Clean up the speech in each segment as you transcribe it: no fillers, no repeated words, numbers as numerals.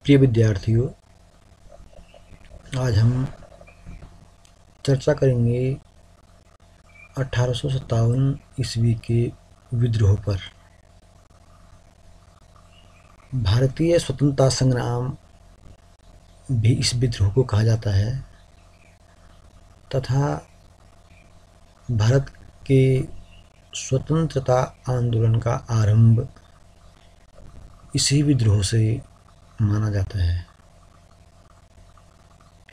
प्रिय विद्यार्थियों, आज हम चर्चा करेंगे 1857 ईस्वी के विद्रोह पर। भारतीय स्वतंत्रता संग्राम भी इस विद्रोह को कहा जाता है तथा भारत के स्वतंत्रता आंदोलन का आरंभ इसी विद्रोह से माना जाता है।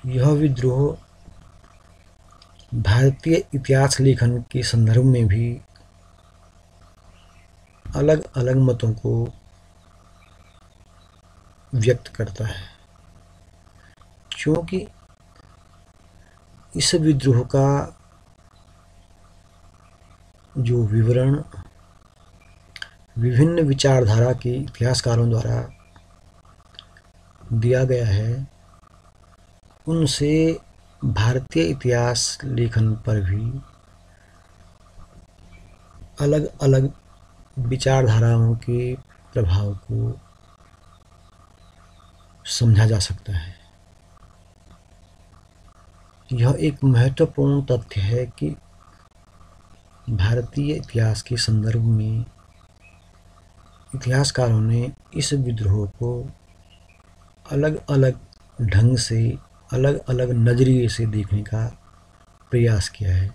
यह विद्रोह भारतीय इतिहास लेखन के संदर्भ में भी अलग अलग मतों को व्यक्त करता है, क्योंकि इस विद्रोह का जो विवरण विभिन्न विचारधारा के इतिहासकारों द्वारा दिया गया है, उनसे भारतीय इतिहास लेखन पर भी अलग अलग विचारधाराओं के प्रभाव को समझा जा सकता है। यह एक महत्वपूर्ण तथ्य है कि भारतीय इतिहास के संदर्भ में इतिहासकारों ने इस विद्रोह को अलग अलग ढंग से, अलग अलग नज़रिए से देखने का प्रयास किया है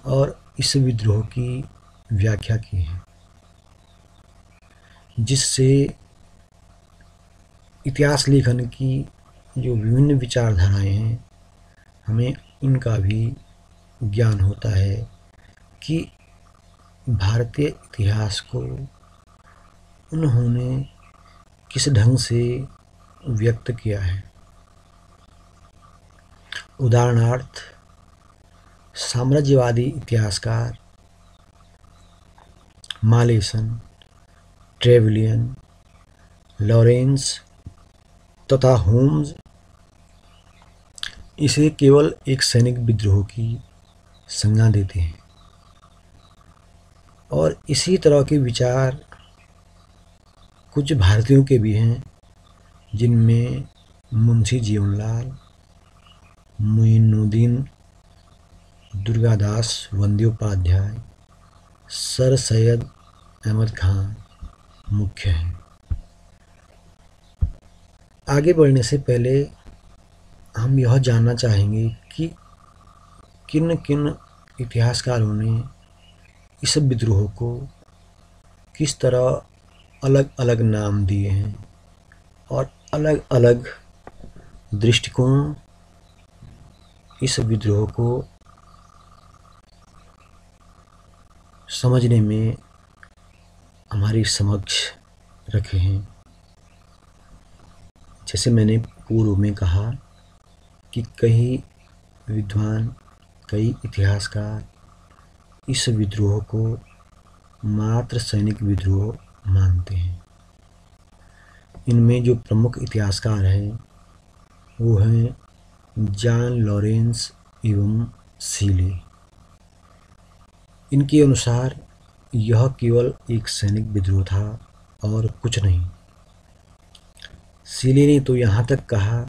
और इस विद्रोह की व्याख्या की है, जिससे इतिहास लेखन की जो विभिन्न विचारधाराएं हैं, हमें उनका भी ज्ञान होता है कि भारतीय इतिहास को उन्होंने किस ढंग से व्यक्त किया है। उदाहरणार्थ, साम्राज्यवादी इतिहासकार मालेसन, ट्रेवलियन, लॉरेंस तथा होम्स इसे केवल एक सैनिक विद्रोह की संज्ञा देते हैं और इसी तरह के विचार कुछ भारतीयों के भी हैं, जिनमें मुंशी जीवनलाल, मुइनुद्दीन, दुर्गादास बंद्योपाध्याय, सर सैयद अहमद खान मुख्य हैं। आगे बढ़ने से पहले हम यह जानना चाहेंगे कि किन किन इतिहासकारों ने इस विद्रोह को किस तरह अलग अलग नाम दिए हैं और अलग अलग दृष्टिकोण इस विद्रोह को समझने में हमारी समक्ष रखे हैं। जैसे मैंने पूर्व में कहा कि कई विद्वान, कई इतिहासकार इस विद्रोह को मात्र सैनिक विद्रोह मानते हैं। इनमें जो प्रमुख इतिहासकार हैं वो हैं जॉन लॉरेंस एवं सीले। इनके अनुसार यह केवल एक सैनिक विद्रोह था और कुछ नहीं। सीले ने तो यहाँ तक कहा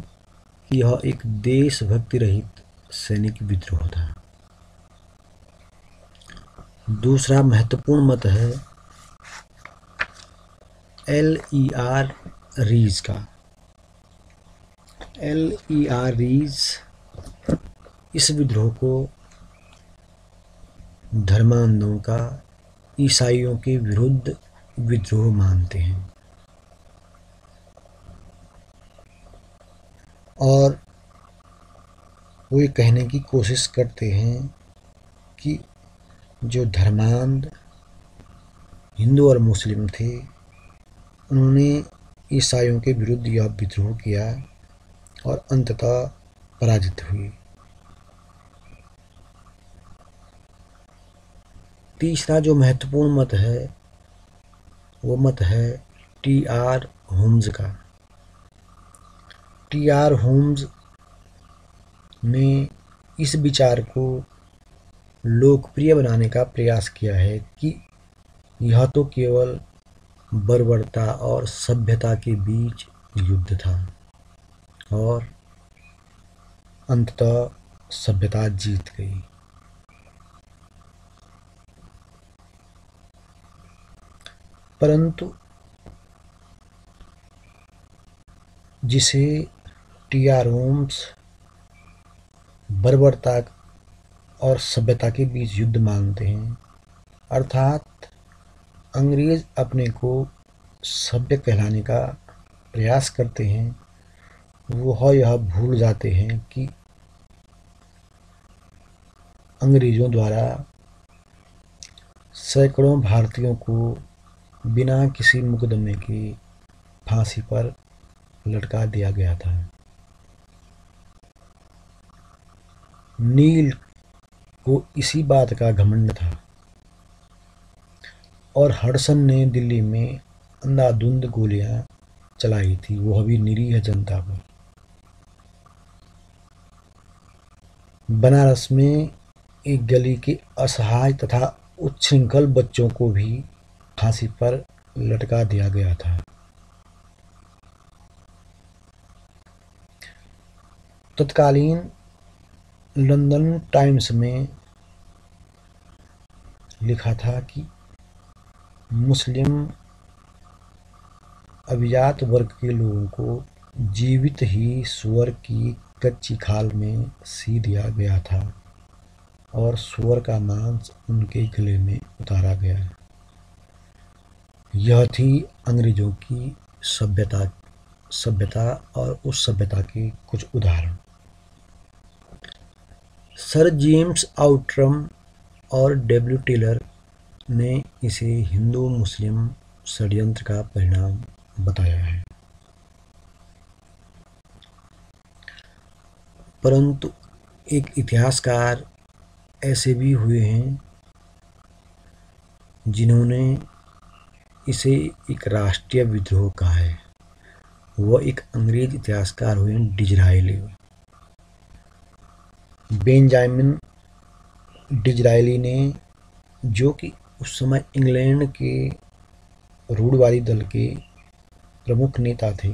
कि यह एक देशभक्ति रहित सैनिक विद्रोह था। दूसरा महत्वपूर्ण मत है L.E.R. रीज का। L.E.R. रीज इस विद्रोह को धर्मांधों का ईसाइयों के विरुद्ध विद्रोह मानते हैं और वो ये कहने की कोशिश करते हैं कि जो धर्मांध हिंदू और मुस्लिम थे, उन्होंने ईसाइयों के विरुद्ध यह विद्रोह किया और अंततः पराजित हुए। तीसरा जो महत्वपूर्ण मत है वो मत है T.R. होम्स का। T.R. होम्स ने इस विचार को लोकप्रिय बनाने का प्रयास किया है कि यह तो केवल बर्बरता और सभ्यता के बीच युद्ध था और अंततः सभ्यता जीत गई। परंतु जिसे टी आर होम्स बर्बरता और सभ्यता के बीच युद्ध मानते हैं, अर्थात अंग्रेज अपने को सभ्य कहलाने का प्रयास करते हैं, वह यह भूल जाते हैं कि अंग्रेजों द्वारा सैकड़ों भारतीयों को बिना किसी मुकदमे के फांसी पर लटका दिया गया था। नील को इसी बात का घमंड था और हडसन ने दिल्ली में अंधाधुंध गोलियां चलाई थी, वह भी निरीह जनता पर। बनारस में एक गली के असहाय तथा उच्छृंखल बच्चों को भी फांसी पर लटका दिया गया था। तत्कालीन लंदन टाइम्स में लिखा था कि मुस्लिम अभिजात वर्ग के लोगों को जीवित ही सूअर की कच्ची खाल में सी दिया गया था और सूअर का मांस उनके गले में उतारा गया। यह थी अंग्रेजों की सभ्यता और उस सभ्यता के कुछ उदाहरण। सर जेम्स आउट्रम और डब्ल्यू टेलर ने इसे हिंदू मुस्लिम षड्यंत्र का परिणाम बताया है। परंतु एक इतिहासकार ऐसे भी हुए हैं जिन्होंने इसे एक राष्ट्रीय विद्रोह कहा है। वह एक अंग्रेज इतिहासकार हुए डिज़रायली। बेंजामिन डिज़रायली ने, जो कि उस समय इंग्लैंड के रूढ़िवादी दल के प्रमुख नेता थे,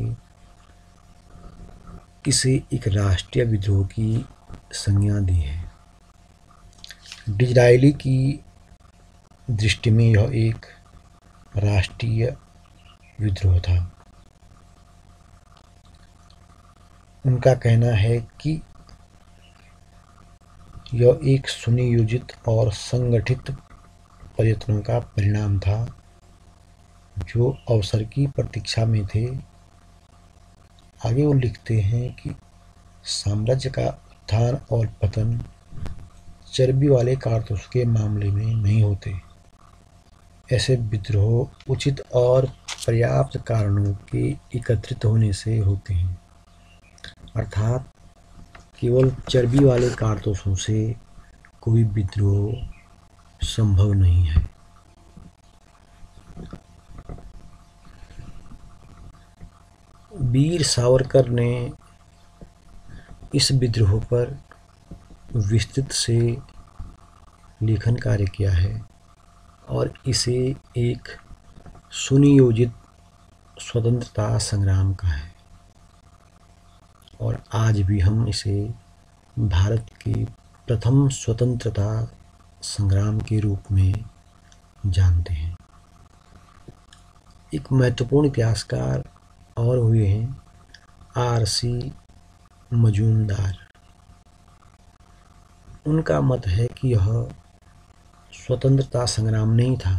इसे एक राष्ट्रीय विद्रोह की संज्ञा दी है। डिज़रायली की दृष्टि में यह एक राष्ट्रीय विद्रोह था। उनका कहना है कि यह एक सुनियोजित और संगठित प्रयत्नों का परिणाम था जो अवसर की प्रतीक्षा में थे। आगे वो लिखते हैं कि साम्राज्य का उत्थान और पतन चर्बी वाले कारतूस के मामले में नहीं होते। ऐसे विद्रोह उचित और पर्याप्त कारणों के एकत्रित होने से होते हैं, अर्थात केवल चर्बी वाले कारतूसों से कोई विद्रोह संभव नहीं है। वीर सावरकर ने इस विद्रोह पर विस्तृत से लेखन कार्य किया है और इसे एक सुनियोजित स्वतंत्रता संग्राम का है और आज भी हम इसे भारत के प्रथम स्वतंत्रता संग्राम के रूप में जानते हैं। एक महत्वपूर्ण इतिहासकार और हुए हैं आर.सी. मजूमदार। उनका मत है कि यह स्वतंत्रता संग्राम नहीं था,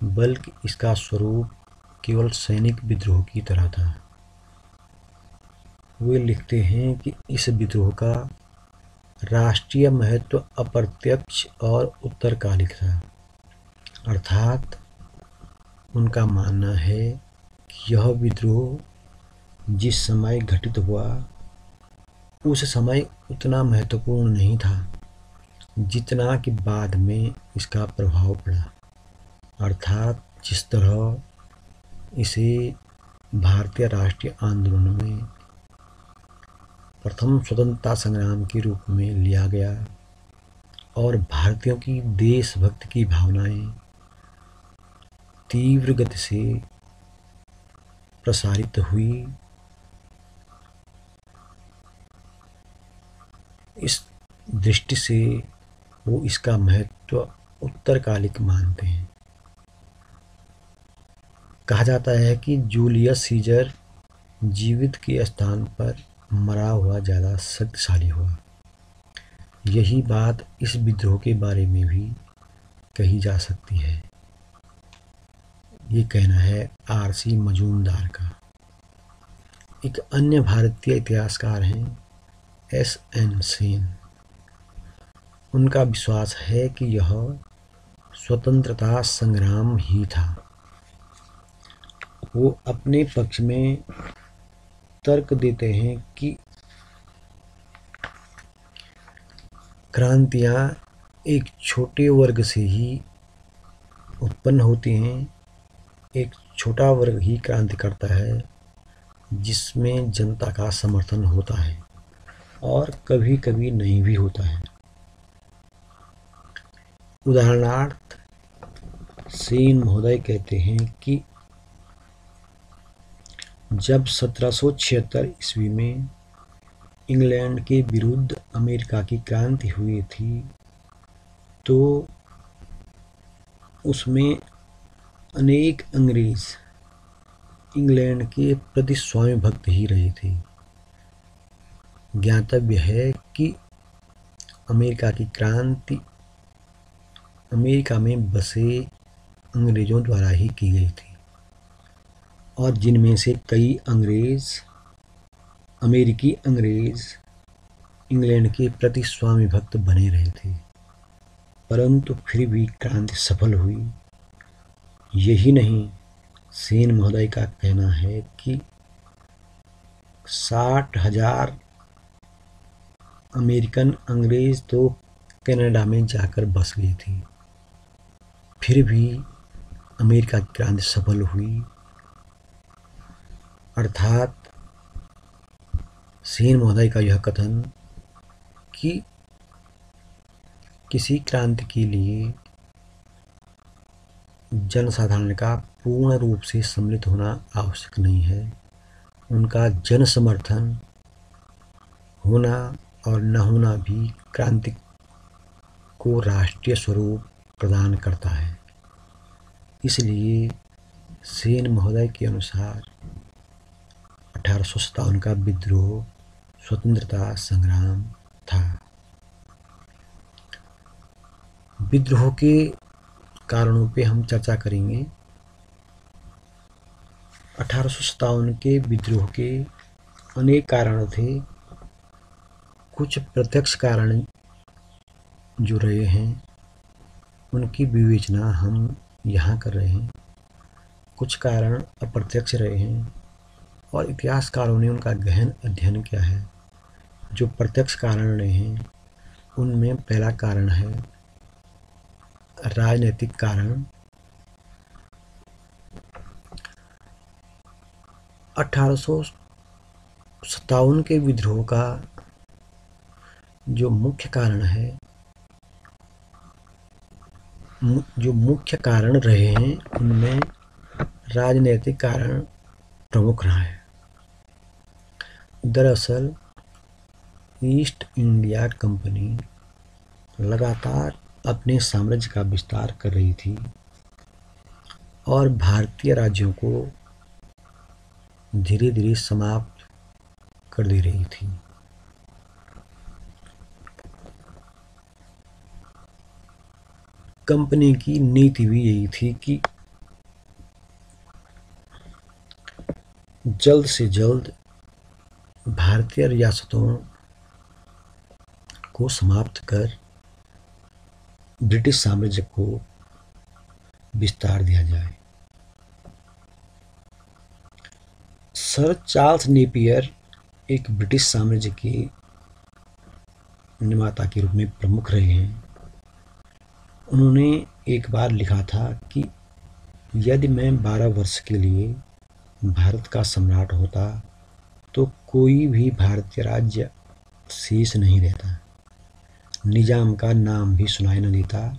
बल्कि इसका स्वरूप केवल सैनिक विद्रोह की तरह था। वे लिखते हैं कि इस विद्रोह का राष्ट्रीय महत्व अप्रत्यक्ष और उत्तरकालिक था, अर्थात उनका मानना है कि यह विद्रोह जिस समय घटित हुआ उस समय उतना महत्वपूर्ण नहीं था जितना कि बाद में इसका प्रभाव पड़ा, अर्थात जिस तरह इसे भारतीय राष्ट्रीय आंदोलन में प्रथम स्वतंत्रता संग्राम के रूप में लिया गया और भारतीयों की देशभक्ति की भावनाएं तीव्र गति से प्रसारित हुई। इस दृष्टि से वो इसका महत्व उत्तरकालिक मानते हैं। कहा जाता है कि जूलियस सीजर जीवित के स्थान पर मरा हुआ ज़्यादा शक्तिशाली हुआ। यही बात इस विद्रोह के बारे में भी कही जा सकती है। ये कहना है आर.सी. मजूमदार का। एक अन्य भारतीय इतिहासकार हैं एस.एन. सेन। उनका विश्वास है कि यह स्वतंत्रता संग्राम ही था। वो अपने पक्ष में तर्क देते हैं कि क्रांतियाँ एक छोटे वर्ग से ही उत्पन्न होती हैं। एक छोटा वर्ग ही क्रांति करता है जिसमें जनता का समर्थन होता है और कभी कभी नहीं भी होता है। उदाहरणार्थ सेन महोदय कहते हैं कि जब 1776 ईस्वी में इंग्लैंड के विरुद्ध अमेरिका की क्रांति हुई थी तो उसमें अनेक अंग्रेज इंग्लैंड के प्रति स्वामी भक्त ही रहे थे। ज्ञातव्य है कि अमेरिका की क्रांति अमेरिका में बसे अंग्रेजों द्वारा ही की गई थी और जिनमें से कई अमेरिकी अंग्रेज इंग्लैंड के प्रति स्वामी भक्त बने रहे थे, परंतु फिर भी क्रांति सफल हुई। यही नहीं, सेन महोदय का कहना है कि 60,000 अमेरिकन अंग्रेज तो कनाडा में जाकर बस गई थी, फिर भी अमेरिका की क्रांति सफल हुई। अर्थात सेन महोदय का यह कथन कि किसी क्रांति के लिए जनसाधारण का पूर्ण रूप से सम्मिलित होना आवश्यक नहीं है। उनका जन समर्थन होना और न होना भी क्रांति को राष्ट्रीय स्वरूप प्रदान करता है। इसलिए सेन महोदय के अनुसार 1857 का विद्रोह स्वतंत्रता संग्राम था। विद्रोह के कारणों पे हम चर्चा करेंगे। 1857 के विद्रोह के अनेक कारण थे। कुछ प्रत्यक्ष कारण जो रहे हैं उनकी विवेचना हम यहाँ कर रहे हैं। कुछ कारण अप्रत्यक्ष रहे हैं और इतिहासकारों ने उनका गहन अध्ययन किया है। जो प्रत्यक्ष कारण रहे हैं उनमें पहला कारण है राजनीतिक कारण। 1857 के विद्रोह का जो मुख्य कारण रहे हैं उनमें राजनीतिक कारण प्रमुख रहा है। दरअसल ईस्ट इंडिया कंपनी लगातार अपने साम्राज्य का विस्तार कर रही थी और भारतीय राज्यों को धीरे धीरे समाप्त कर दे रही थी। कंपनी की नीति भी यही थी कि जल्द से जल्द भारतीय रियासतों को समाप्त कर ब्रिटिश साम्राज्य को विस्तार दिया जाए। सर चार्ल्स नेपियर एक ब्रिटिश साम्राज्य के निर्माता के रूप में प्रमुख रहे हैं। उन्होंने एक बार लिखा था कि यदि मैं 12 वर्ष के लिए भारत का सम्राट होता तो कोई भी भारतीय राज्य शेष नहीं रहता। निजाम का नाम भी सुनाई न देता।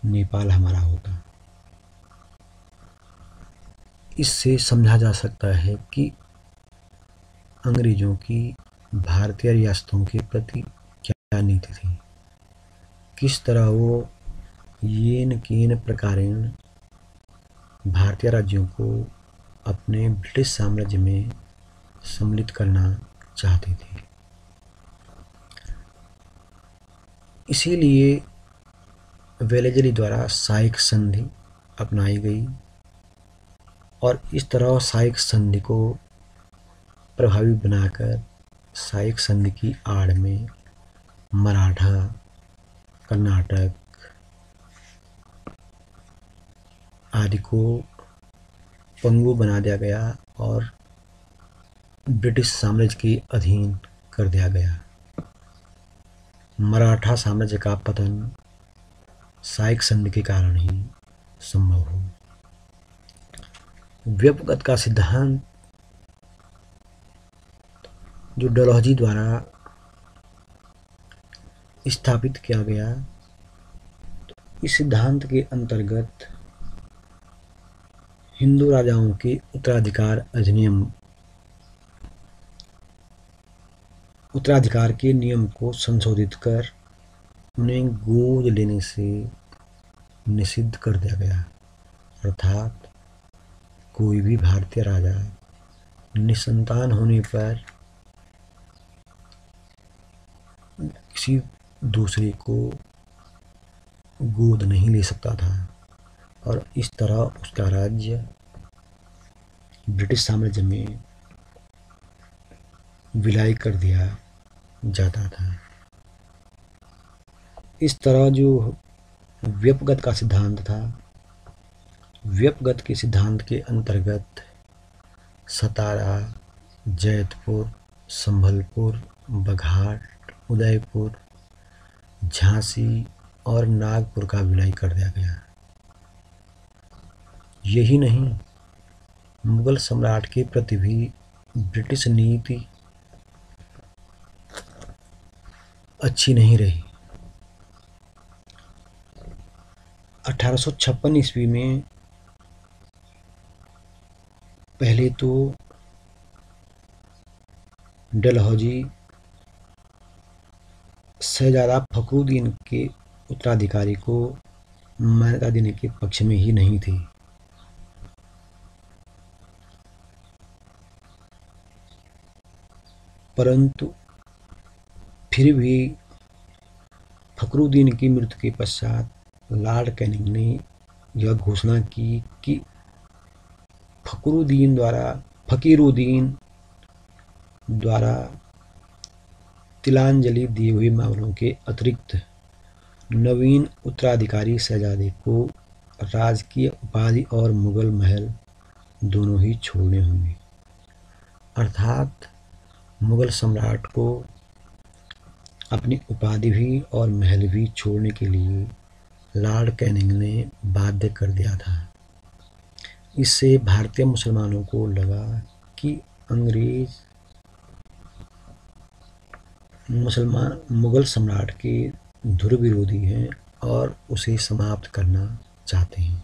नेपाल हमारा होता। इससे समझा जा सकता है कि अंग्रेजों की भारतीय रियासतों के प्रति क्या नीति थी, किस तरह वो येन केन प्रकारेण भारतीय राज्यों को अपने ब्रिटिश साम्राज्य में सम्मिलित करना चाहते थे। इसीलिए वेलेजली द्वारा साइक संधि अपनाई गई और इस तरह साइक संधि को प्रभावी बनाकर साइक संधि की आड़ में मराठा, कर्नाटक आदि को पंगु बना दिया गया और ब्रिटिश साम्राज्य के अधीन कर दिया गया। मराठा साम्राज्य का पतन साइक संधि के कारण ही संभव हो। व्युत्पत्ति का सिद्धांत जो डलहौजी द्वारा स्थापित किया गया, तो इस सिद्धांत के अंतर्गत हिंदू राजाओं के उत्तराधिकार के नियम को संशोधित कर उन्हें गोद लेने से निषिद्ध कर दिया गया। अर्थात कोई भी भारतीय राजा निसंतान होने पर किसी दूसरे को गोद नहीं ले सकता था और इस तरह उसका राज्य ब्रिटिश साम्राज्य में विलय कर दिया जाता था। इस तरह जो व्युत्पत्ति का सिद्धांत था, व्युत्पत्ति के सिद्धांत के अंतर्गत सतारा, जैतपुर, संभलपुर, बघाट, उदयपुर, झांसी और नागपुर का विलय कर दिया गया। यही नहीं, मुगल सम्राट के प्रति भी ब्रिटिश नीति अच्छी नहीं रही। 1856 ईस्वी में पहले तो डलहौजी शहजादा फखरुद्दीन के उत्तराधिकारी को मान्यता देने के पक्ष में ही नहीं थी। परंतु फिर भी फखरुद्दीन की मृत्यु के पश्चात लॉर्ड कैनिंग ने यह घोषणा की कि फखरुद्दीन द्वारा तिलांजलि दिए हुए मामलों के अतिरिक्त नवीन उत्तराधिकारी शहजादे को राजकीय उपाधि और मुगल महल दोनों ही छोड़ने होंगे। अर्थात मुगल सम्राट को अपनी उपाधि भी और महल भी छोड़ने के लिए लॉर्ड कैनिंग ने बाध्य कर दिया था। इससे भारतीय मुसलमानों को लगा कि अंग्रेज मुगल सम्राट के धुर विरोधी हैं और उसे समाप्त करना चाहते हैं।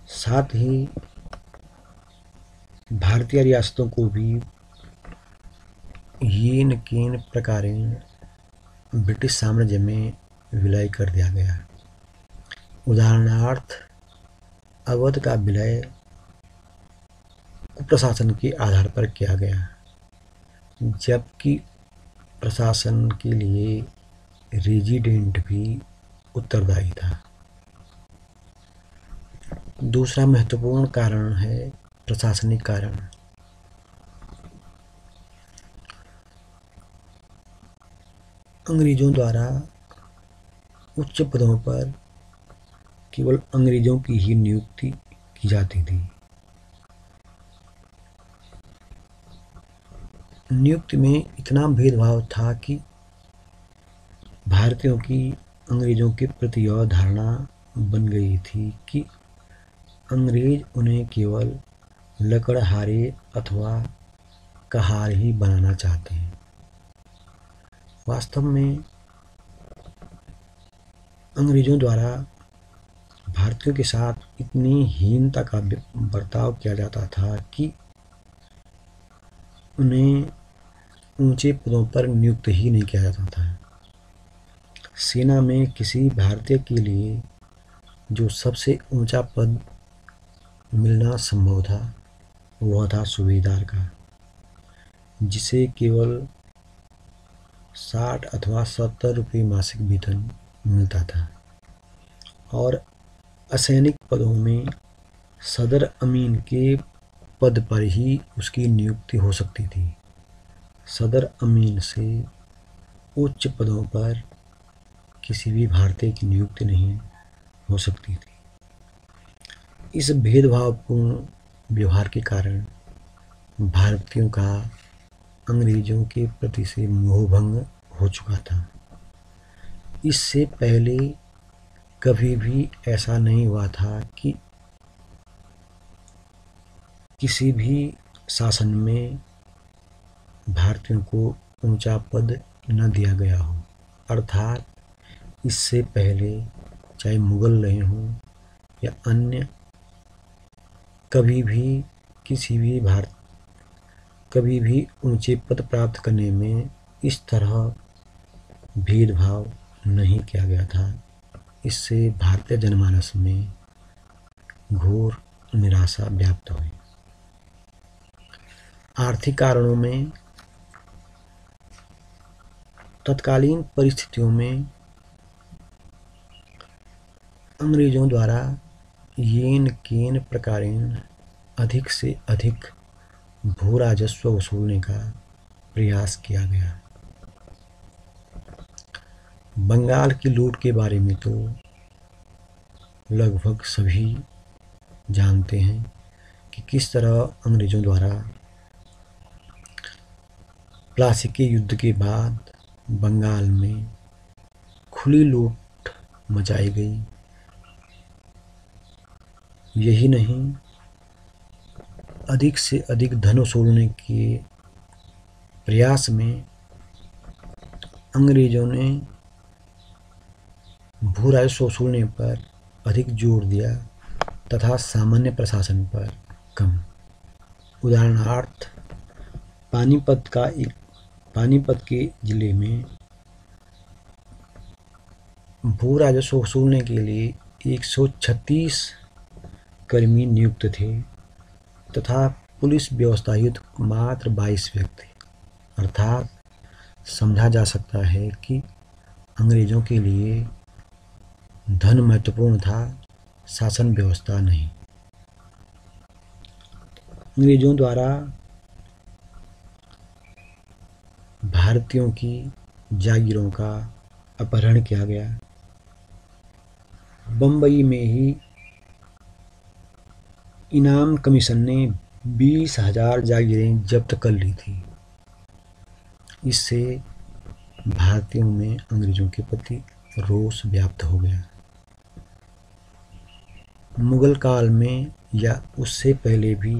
साथ ही भारतीय रियासतों को भी येन केन प्रकारेण ब्रिटिश साम्राज्य में विलय कर दिया गया। उदाहरणार्थ अवध का विलय कुप्रशासन के आधार पर किया गया, जबकि प्रशासन के लिए रेजिडेंट भी उत्तरदायी था। दूसरा महत्वपूर्ण कारण है प्रशासनिक कारण। अंग्रेजों द्वारा उच्च पदों पर केवल अंग्रेजों की ही नियुक्ति की जाती थी। नियुक्ति में इतना भेदभाव था कि भारतीयों की अंग्रेजों के प्रति यह धारणा बन गई थी कि अंग्रेज उन्हें केवल लकड़हारे अथवा कहार ही बनाना चाहते हैं। वास्तव में अंग्रेजों द्वारा भारतीयों के साथ इतनी हीनता का बर्ताव किया जाता था कि उन्हें ऊंचे पदों पर नियुक्त ही नहीं किया जाता था। सेना में किसी भारतीय के लिए जो सबसे ऊंचा पद मिलना संभव था वह था सूबेदार का, जिसे केवल 60 अथवा 70 रुपये मासिक वेतन मिलता था। और असैनिक पदों में सदर अमीन के पद पर ही उसकी नियुक्ति हो सकती थी। सदर अमीन से उच्च पदों पर किसी भी भारतीय की नियुक्ति नहीं हो सकती थी। इस भेदभावपूर्ण व्यवहार के कारण भारतीयों का अंग्रेजों के प्रति से मोहभंग हो चुका था। इससे पहले कभी भी ऐसा नहीं हुआ था कि किसी भी शासन में भारतीयों को ऊंचा पद न दिया गया हो। अर्थात इससे पहले चाहे मुगल रहे हों या अन्य, कभी भी ऊंचे पद प्राप्त करने में इस तरह भेदभाव नहीं किया गया था। इससे भारतीय जनमानस में घोर निराशा व्याप्त हुई। आर्थिक कारणों में तत्कालीन परिस्थितियों में अंग्रेजों द्वारा येन केन प्रकारेण अधिक से अधिक भू राजस्व वसूलने का प्रयास किया गया। बंगाल की लूट के बारे में तो लगभग सभी जानते हैं कि किस तरह अंग्रेजों द्वारा प्लासी के युद्ध के बाद बंगाल में खुली लूट मचाई गई। यही नहीं, अधिक से अधिक धन वसूलने के प्रयास में अंग्रेजों ने भू राजस्व वसूलने पर अधिक जोर दिया तथा सामान्य प्रशासन पर कम। उदाहरणार्थ, पानीपत के जिले में भू राजस्व वसूलने के लिए 136 कर्मी नियुक्त थे तथा पुलिस व्यवस्थायुक्त मात्र 22 व्यक्ति। अर्थात समझा जा सकता है कि अंग्रेजों के लिए धन महत्वपूर्ण था, शासन व्यवस्था नहीं। अंग्रेजों द्वारा भारतीयों की जागीरों का अपहरण किया गया। बम्बई में ही इनाम कमीशन ने 20,000 जागीरें जब्त कर ली थी। इससे भारतीयों में अंग्रेजों के प्रति रोष व्याप्त हो गया। मुगल काल में या उससे पहले भी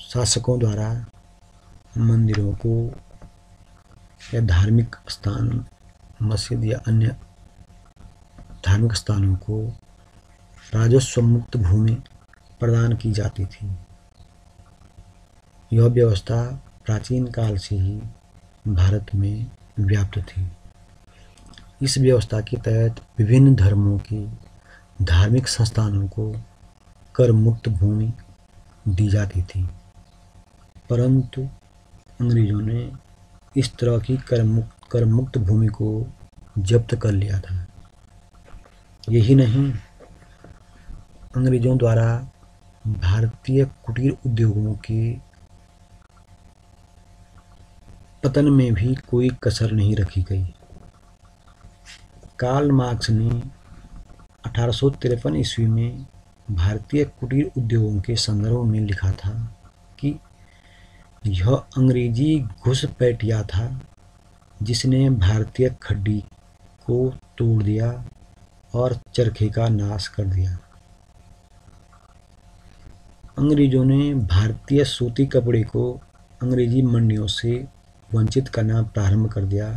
शासकों द्वारा मंदिरों को या धार्मिक स्थान, मस्जिद या अन्य धार्मिक स्थानों को राजस्व मुक्त भूमि प्रदान की जाती थी। यह व्यवस्था प्राचीन काल से ही भारत में व्याप्त थी। इस व्यवस्था के तहत विभिन्न धर्मों के धार्मिक संस्थानों को कर मुक्त भूमि दी जाती थी, परंतु अंग्रेजों ने इस तरह की कर मुक्त भूमि को जब्त कर लिया था। यही नहीं, अंग्रेजों द्वारा भारतीय कुटीर उद्योगों के पतन में भी कोई कसर नहीं रखी गई। कार्ल मार्क्स ने 1853 ईस्वी में भारतीय कुटीर उद्योगों के संदर्भ में लिखा था कि यह अंग्रेजी घुसपैठिया था जिसने भारतीय खड्डी को तोड़ दिया और चरखे का नाश कर दिया। अंग्रेजों ने भारतीय सूती कपड़े को अंग्रेजी मंडियों से वंचित करना प्रारंभ कर दिया।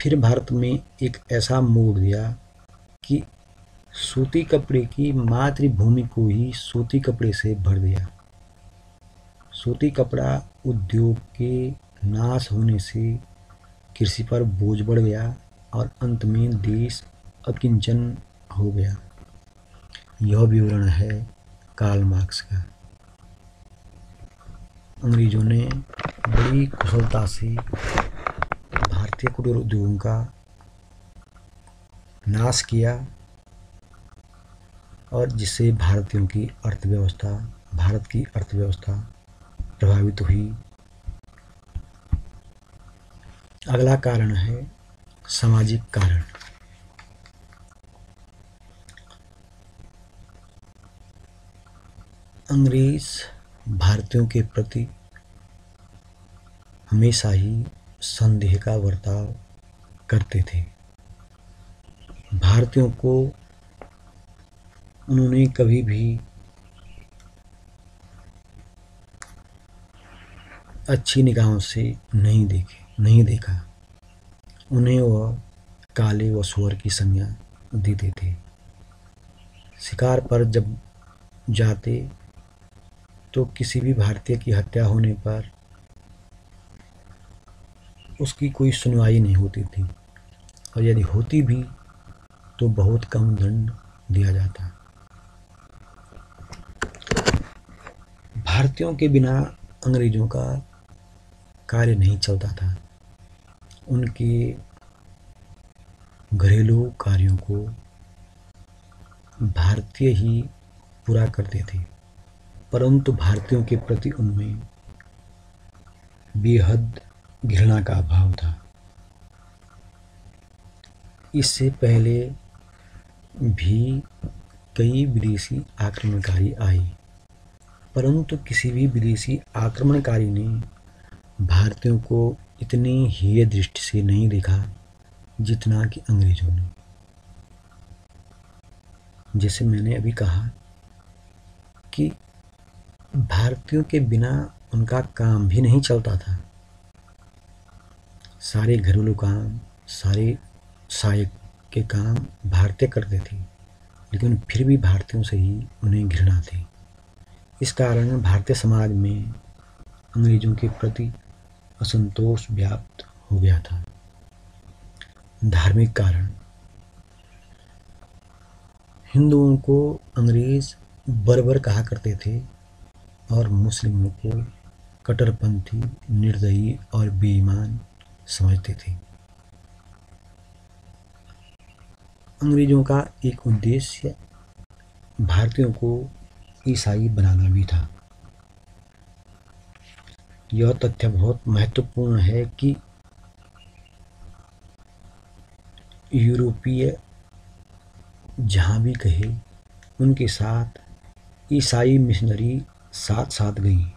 फिर भारत में एक ऐसा मोड़ दिया कि सूती कपड़े की मातृभूमि को ही सूती कपड़े से भर दिया। सूती कपड़ा उद्योग के नाश होने से कृषि पर बोझ बढ़ गया और अंत में देश अकिंचन हो गया। यह विवरण है कार्ल मार्क्स का। अंग्रेजों ने बड़ी कुशलता से भारतीय कुटीर उद्योगों का नाश किया और जिससे भारत की अर्थव्यवस्था प्रभावित हुई। अगला कारण है सामाजिक कारण। अंग्रेज भारतीयों के प्रति हमेशा ही संदेह का बर्ताव करते थे। भारतीयों को उन्होंने कभी भी अच्छी निगाहों से नहीं देखा। उन्हें वह काले व सुअर की संज्ञा देते थे। शिकार पर जब जाते तो किसी भी भारतीय की हत्या होने पर उसकी कोई सुनवाई नहीं होती थी और यदि होती भी तो बहुत कम दंड दिया जाता। भारतीयों के बिना अंग्रेजों का कार्य नहीं चलता था। उनके घरेलू कार्यों को भारतीय ही पूरा करते थे, परंतु भारतीयों के प्रति उनमें बेहद घृणा का अभाव था। इससे पहले भी कई विदेशी आक्रमणकारी आए, परंतु किसी भी विदेशी आक्रमणकारी ने भारतीयों को इतनी हेय दृष्टि से नहीं देखा जितना कि अंग्रेजों ने। जैसे मैंने अभी कहा कि भारतीयों के बिना उनका काम भी नहीं चलता था। सारे घरेलू काम, सारे सहायक के काम भारतीय करते थे, लेकिन फिर भी भारतीयों से ही उन्हें घृणा थी। इस कारण भारतीय समाज में अंग्रेजों के प्रति असंतोष व्याप्त हो गया था। धार्मिक कारण। हिंदुओं को अंग्रेज बर्बर कहा करते थे और मुस्लिमों को कट्टरपंथी, निर्दयी और बेईमान समझते थे। अंग्रेजों का एक उद्देश्य भारतीयों को ईसाई बनाना भी था। यह तथ्य बहुत महत्वपूर्ण है कि यूरोपीय जहाँ भी गए उनके साथ ईसाई मिशनरी साथ साथ गई।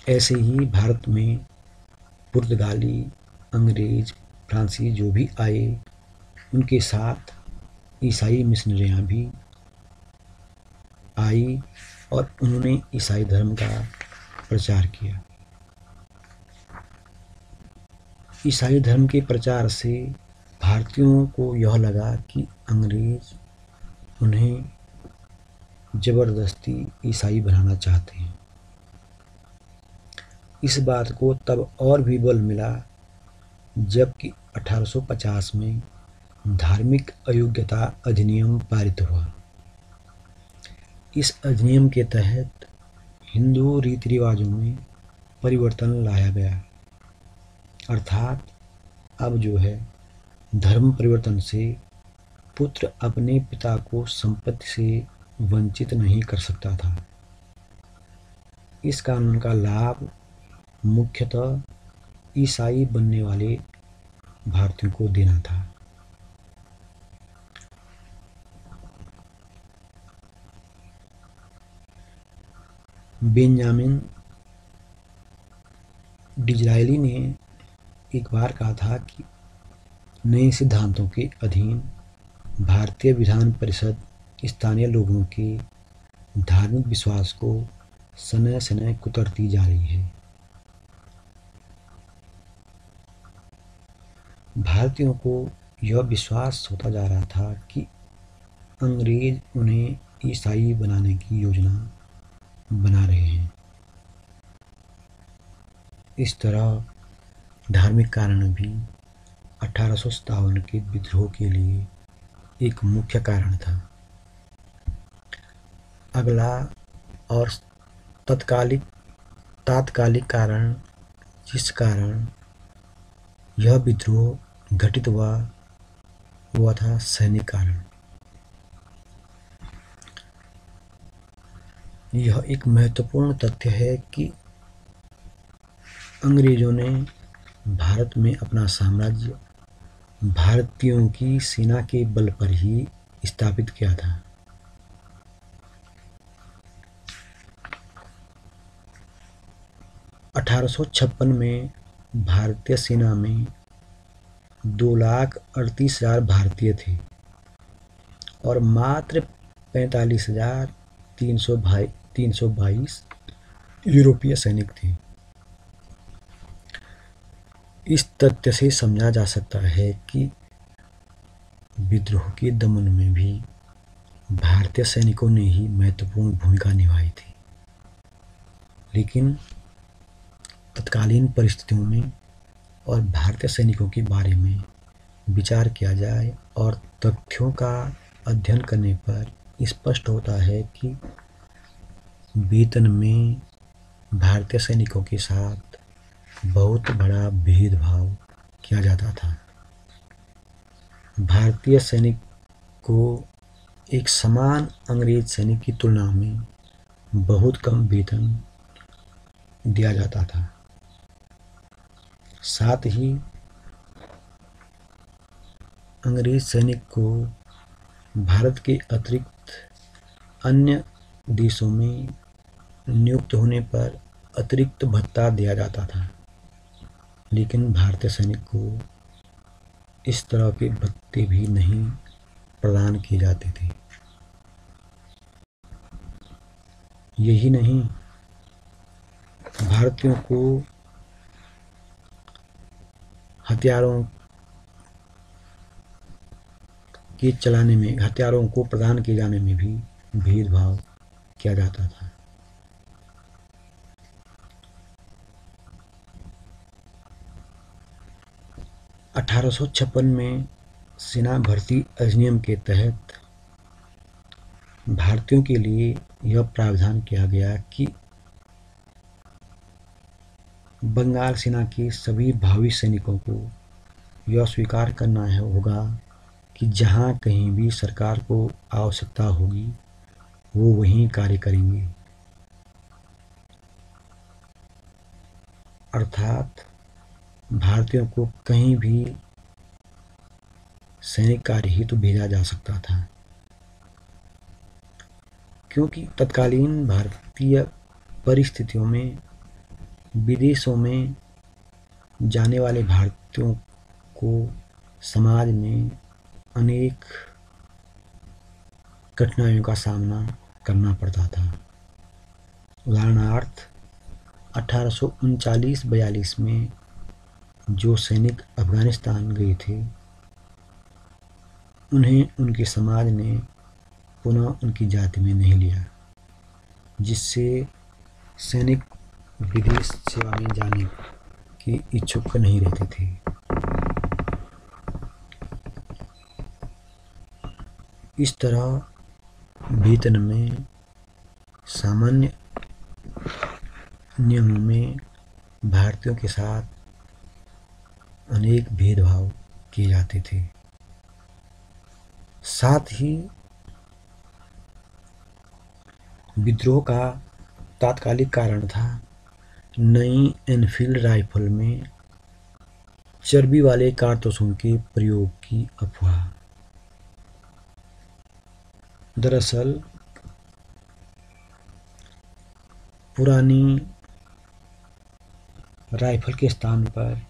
ऐसे ही भारत में पुर्तगाली, अंग्रेज, फ्रांसीसी जो भी आए उनके साथ ईसाई मिशनरियाँ भी आई और उन्होंने ईसाई धर्म का प्रचार किया। ईसाई धर्म के प्रचार से भारतीयों को यह लगा कि अंग्रेज उन्हें जबरदस्ती ईसाई बनाना चाहते हैं। इस बात को तब और भी बल मिला जबकि 1850 में धार्मिक अयोग्यता अधिनियम पारित हुआ। इस अधिनियम के तहत हिंदू रीति रिवाजों में परिवर्तन लाया गया, अर्थात अब जो है धर्म परिवर्तन से पुत्र अपने पिता को संपत्ति से वंचित नहीं कर सकता था। इस कानून का लाभ मुख्यतः ईसाई बनने वाले भारतीयों को देना था। बेंजामिन डिज़रायली ने एक बार कहा था कि नए सिद्धांतों के अधीन भारतीय विधान परिषद स्थानीय लोगों के धार्मिक विश्वास को समय समय कुतरती जा रही है। भारतीयों को यह विश्वास होता जा रहा था कि अंग्रेज उन्हें ईसाई बनाने की योजना बना रहे हैं। इस तरह धार्मिक कारण भी 1857 के विद्रोह के लिए एक मुख्य कारण था। अगला और तात्कालिक कारण जिस कारण यह विद्रोह घटित हुआ था सैनिक कारण। यह एक महत्वपूर्ण तथ्य है कि अंग्रेजों ने भारत में अपना साम्राज्य भारतीयों की सेना के बल पर ही स्थापित किया था। (1856) में भारतीय सेना में 2,38,000 भारतीय थे और मात्र 45,322 यूरोपीय सैनिक थे। इस तथ्य से समझा जा सकता है कि विद्रोह के दमन में भी भारतीय सैनिकों ने ही महत्वपूर्ण भूमिका निभाई थी। लेकिन तत्कालीन परिस्थितियों में और भारतीय सैनिकों के बारे में विचार किया जाए और तथ्यों का अध्ययन करने पर स्पष्ट होता है कि वेतन में भारतीय सैनिकों के साथ बहुत बड़ा भेदभाव किया जाता था। भारतीय सैनिक को एक समान अंग्रेज सैनिक की तुलना में बहुत कम वेतन दिया जाता था। साथ ही अंग्रेज सैनिक को भारत के अतिरिक्त अन्य देशों में नियुक्त होने पर अतिरिक्त भत्ता दिया जाता था, लेकिन भारतीय सैनिक को इस तरह के भत्ते भी नहीं प्रदान किए जाते थे। यही नहीं, भारतीयों को हथियारों को प्रदान किए जाने में भी भेदभाव किया जाता था। (1856) में सेना भर्ती अधिनियम के तहत भारतीयों के लिए यह प्रावधान किया गया कि बंगाल सेना के सभी भावी सैनिकों को यह स्वीकार करना होगा कि जहाँ कहीं भी सरकार को आवश्यकता होगी वो वहीं कार्य करेंगे। अर्थात भारतीयों को कहीं भी सैनिक कार्य हेतु भेजा जा सकता था, क्योंकि तत्कालीन भारतीय परिस्थितियों में विदेशों में जाने वाले भारतीयों को समाज में अनेक कठिनाइयों का सामना करना पड़ता था। उदाहरणार्थ 1839-42 में जो सैनिक अफगानिस्तान गए थे, उन्हें उनके समाज ने पुनः उनकी जाति में नहीं लिया, जिससे सैनिक विदेश सेवा में जाने के इच्छुक नहीं रहते थे। इस तरह वेतन में सामान्य नियमों में भारतीयों के साथ अनेक भेदभाव किए जाते थे। साथ ही विद्रोह का तात्कालिक कारण था नई एनफील्ड राइफल में चर्बी वाले कारतूसों के प्रयोग की अफवाह। दरअसल पुरानी राइफल के स्थान पर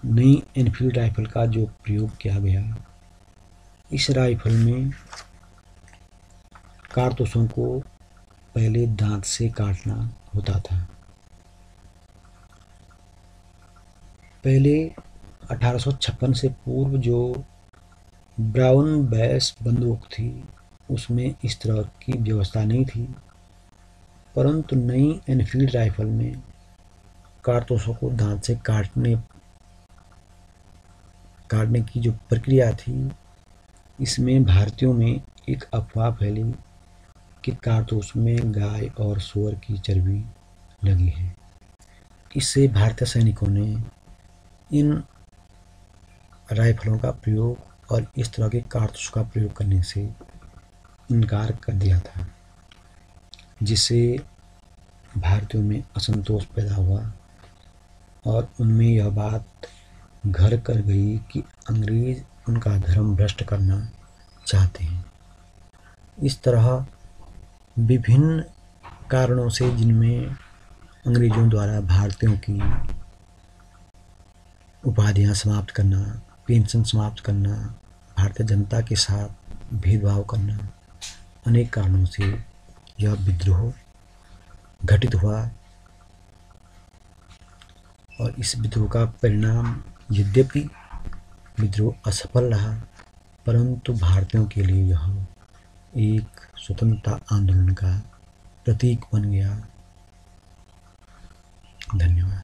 नई एनफील्ड राइफल का जो प्रयोग किया गया, इस राइफल में कारतूसों को पहले दांत से काटना होता था। पहले 1856 से पूर्व जो ब्राउन बैस बंदूक थी उसमें इस तरह की व्यवस्था नहीं थी, परंतु नई एनफील्ड राइफल में कारतूसों को दांत से काटने की जो प्रक्रिया थी, इसमें भारतीयों में एक अफवाह फैली कि कारतूस में गाय और सूअर की चर्बी लगी है। इससे भारतीय सैनिकों ने इन राइफलों का प्रयोग और इस तरह के कारतूस का प्रयोग करने से इनकार कर दिया था, जिससे भारतीयों में असंतोष पैदा हुआ और उनमें यह बात घर कर गई कि अंग्रेज उनका धर्म भ्रष्ट करना चाहते हैं। इस तरह विभिन्न कारणों से, जिनमें अंग्रेजों द्वारा भारतीयों की उपाधियां समाप्त करना, पेंशन समाप्त करना, भारतीय जनता के साथ भेदभाव करना, अनेक कारणों से यह विद्रोह घटित हुआ और इस विद्रोह का परिणाम, यद्यपि विद्रोह असफल रहा, परंतु भारतीयों के लिए यह एक स्वतंत्रता आंदोलन का प्रतीक बन गया। धन्यवाद।